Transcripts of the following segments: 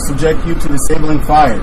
subject you to disabling fire.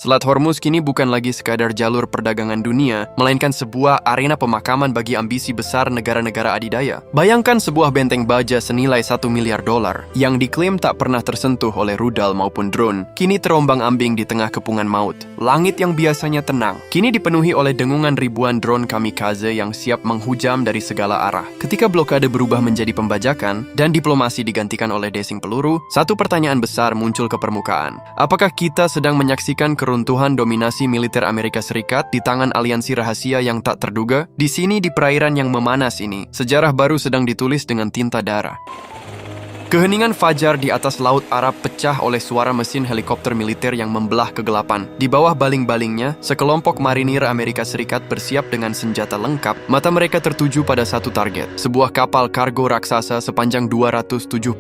Selat Hormuz kini bukan lagi sekadar jalur perdagangan dunia, melainkan sebuah arena pemakaman bagi ambisi besar negara-negara adidaya. Bayangkan sebuah benteng baja senilai $1 miliar yang diklaim tak pernah tersentuh oleh rudal maupun drone, kini terombang-ambing di tengah kepungan maut. Langit yang biasanya tenang, kini dipenuhi oleh dengungan ribuan drone kamikaze yang siap menghujam dari segala arah. Ketika blokade berubah menjadi pembajakan dan diplomasi digantikan oleh desing peluru, satu pertanyaan besar muncul ke permukaan. Apakah kita sedang menyaksikan keruntuhan dominasi militer Amerika Serikat di tangan aliansi rahasia yang tak terduga? Di sini, di perairan yang memanas ini, sejarah baru sedang ditulis dengan tinta darah. Keheningan fajar di atas Laut Arab pecah oleh suara mesin helikopter militer yang membelah kegelapan. Di bawah baling-balingnya, sekelompok marinir Amerika Serikat bersiap dengan senjata lengkap. Mata mereka tertuju pada satu target, sebuah kapal kargo raksasa sepanjang 274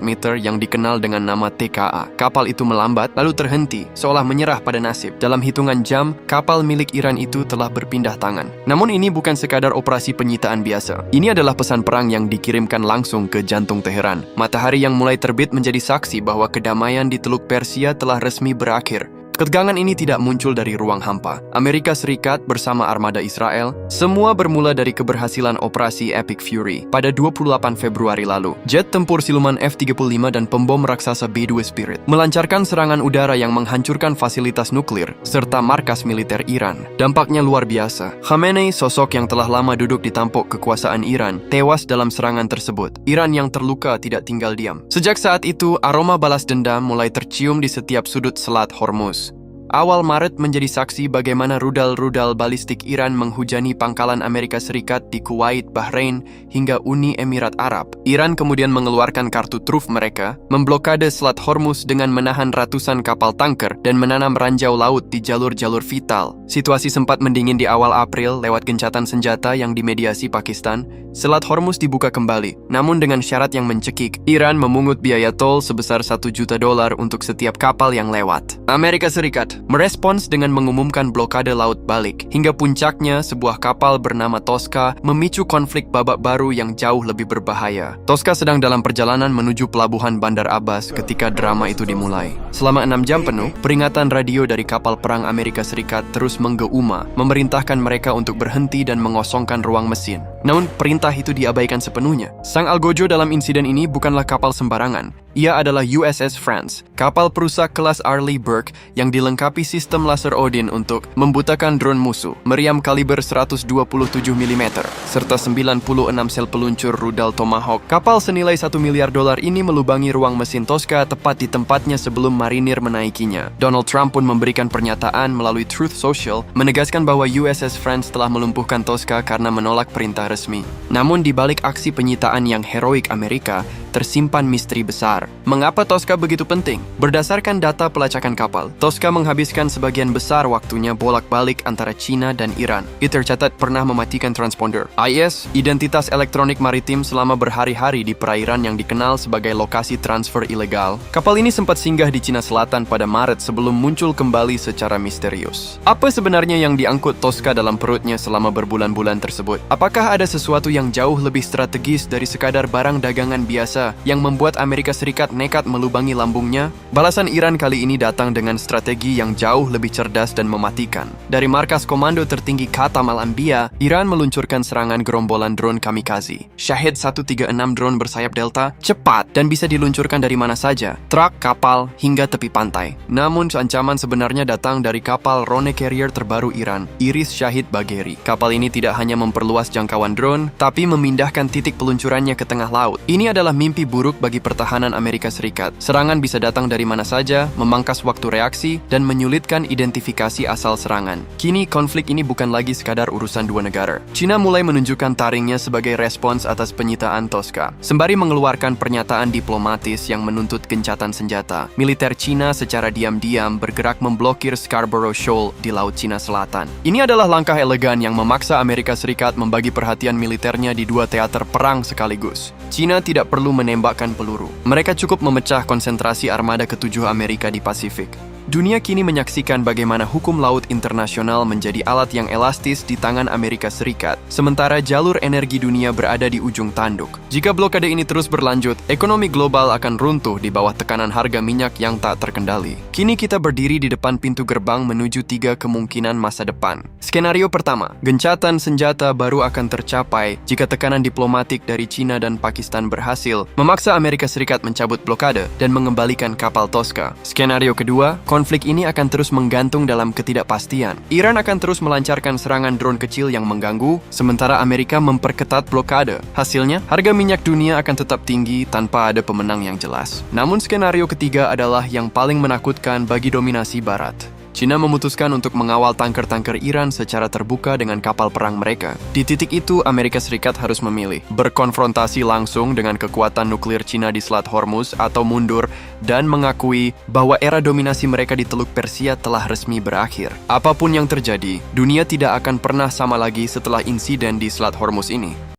meter yang dikenal dengan nama TKA. Kapal itu melambat, lalu terhenti, seolah menyerah pada nasib. Dalam hitungan jam, kapal milik Iran itu telah berpindah tangan. Namun ini bukan sekadar operasi penyitaan biasa. Ini adalah pesan perang yang dikirimkan langsung ke jantung Teheran. Matahari yang mulai terbit menjadi saksi bahwa kedamaian di Teluk Persia telah resmi berakhir. Ketegangan ini tidak muncul dari ruang hampa. Amerika Serikat bersama armada Israel, semua bermula dari keberhasilan operasi Epic Fury pada 28 Februari lalu. Jet tempur siluman F-35 dan pembom raksasa B-2 Spirit melancarkan serangan udara yang menghancurkan fasilitas nuklir serta markas militer Iran. Dampaknya luar biasa. Khamenei, sosok yang telah lama duduk di tampuk kekuasaan Iran, tewas dalam serangan tersebut. Iran yang terluka tidak tinggal diam. Sejak saat itu, aroma balas dendam mulai tercium di setiap sudut Selat Hormuz. Awal Maret menjadi saksi bagaimana rudal-rudal balistik Iran menghujani pangkalan Amerika Serikat di Kuwait, Bahrain, hingga Uni Emirat Arab. Iran kemudian mengeluarkan kartu truf mereka, memblokade Selat Hormuz dengan menahan ratusan kapal tanker dan menanam ranjau laut di jalur-jalur vital. Situasi sempat mendingin di awal April lewat gencatan senjata yang dimediasi Pakistan. Selat Hormuz dibuka kembali, namun dengan syarat yang mencekik. Iran memungut biaya tol sebesar $1 juta untuk setiap kapal yang lewat. Amerika Serikat merespons dengan mengumumkan blokade laut balik. Hingga puncaknya, sebuah kapal bernama Tosca memicu konflik babak baru yang jauh lebih berbahaya. Tosca sedang dalam perjalanan menuju pelabuhan Bandar Abbas ketika drama itu dimulai. Selama 6 jam penuh, peringatan radio dari kapal perang Amerika Serikat terus menggeuma, memerintahkan mereka untuk berhenti dan mengosongkan ruang mesin. Namun perintah itu diabaikan sepenuhnya. Sang algojo dalam insiden ini bukanlah kapal sembarangan. Ia adalah USS France, kapal perusak kelas Arleigh Burke yang dilengkapi sistem laser Odin untuk membutakan drone musuh, meriam kaliber 127 mm, serta 96 sel peluncur rudal Tomahawk. Kapal senilai $1 miliar ini melubangi ruang mesin Tosca tepat di tempatnya sebelum marinir menaikinya. Donald Trump pun memberikan pernyataan melalui Truth Social, menegaskan bahwa USS France telah melumpuhkan Tosca karena menolak perintah resmi. Namun di balik aksi penyitaan yang heroik Amerika, tersimpan misteri besar. Mengapa Tosca begitu penting? Berdasarkan data pelacakan kapal, Tosca menghabiskan sebagian besar waktunya bolak-balik antara China dan Iran. Ia tercatat pernah mematikan transponder IS, identitas elektronik maritim, selama berhari-hari di perairan yang dikenal sebagai lokasi transfer ilegal. Kapal ini sempat singgah di Cina Selatan pada Maret sebelum muncul kembali secara misterius. Apa sebenarnya yang diangkut Tosca dalam perutnya selama berbulan-bulan tersebut? Apakah ada sesuatu yang jauh lebih strategis dari sekadar barang dagangan biasa yang membuat Amerika Serikat nekat melubangi lambungnya? Balasan Iran kali ini datang dengan strategi yang jauh lebih cerdas dan mematikan. Dari markas komando tertinggi Khatam Al-Anbiya, Iran meluncurkan serangan gerombolan drone kamikaze. Shahid 136 drone bersayap delta, cepat dan bisa diluncurkan dari mana saja, truk, kapal, hingga tepi pantai. Namun ancaman sebenarnya datang dari kapal Rone Carrier terbaru Iran, Iris Shahid Bagheri. Kapal ini tidak hanya memperluas jangkauan drone, tapi memindahkan titik peluncurannya ke tengah laut. Ini adalah mimpi mimpi buruk bagi pertahanan Amerika Serikat. Serangan bisa datang dari mana saja, memangkas waktu reaksi, dan menyulitkan identifikasi asal serangan. Kini, konflik ini bukan lagi sekadar urusan dua negara. China mulai menunjukkan taringnya sebagai respons atas penyitaan Tosca. Sembari mengeluarkan pernyataan diplomatis yang menuntut gencatan senjata, militer China secara diam-diam bergerak memblokir Scarborough Shoal di Laut Cina Selatan. Ini adalah langkah elegan yang memaksa Amerika Serikat membagi perhatian militernya di dua teater perang sekaligus. China tidak perlu menembakkan peluru. Mereka cukup memecah konsentrasi armada ke-7 Amerika di Pasifik. Dunia kini menyaksikan bagaimana hukum laut internasional menjadi alat yang elastis di tangan Amerika Serikat, sementara jalur energi dunia berada di ujung tanduk. Jika blokade ini terus berlanjut, ekonomi global akan runtuh di bawah tekanan harga minyak yang tak terkendali. Kini kita berdiri di depan pintu gerbang menuju 3 kemungkinan masa depan. Skenario pertama, gencatan senjata baru akan tercapai jika tekanan diplomatik dari China dan Pakistan berhasil memaksa Amerika Serikat mencabut blokade dan mengembalikan kapal Tosca. Skenario kedua, konflik ini akan terus menggantung dalam ketidakpastian. Iran akan terus melancarkan serangan drone kecil yang mengganggu, sementara Amerika memperketat blokade. Hasilnya, harga minyak dunia akan tetap tinggi tanpa ada pemenang yang jelas. Namun skenario ketiga adalah yang paling menakutkan bagi dominasi Barat. China memutuskan untuk mengawal tanker-tanker Iran secara terbuka dengan kapal perang mereka. Di titik itu, Amerika Serikat harus memilih, berkonfrontasi langsung dengan kekuatan nuklir China di Selat Hormuz atau mundur dan mengakui bahwa era dominasi mereka di Teluk Persia telah resmi berakhir. Apapun yang terjadi, dunia tidak akan pernah sama lagi setelah insiden di Selat Hormuz ini.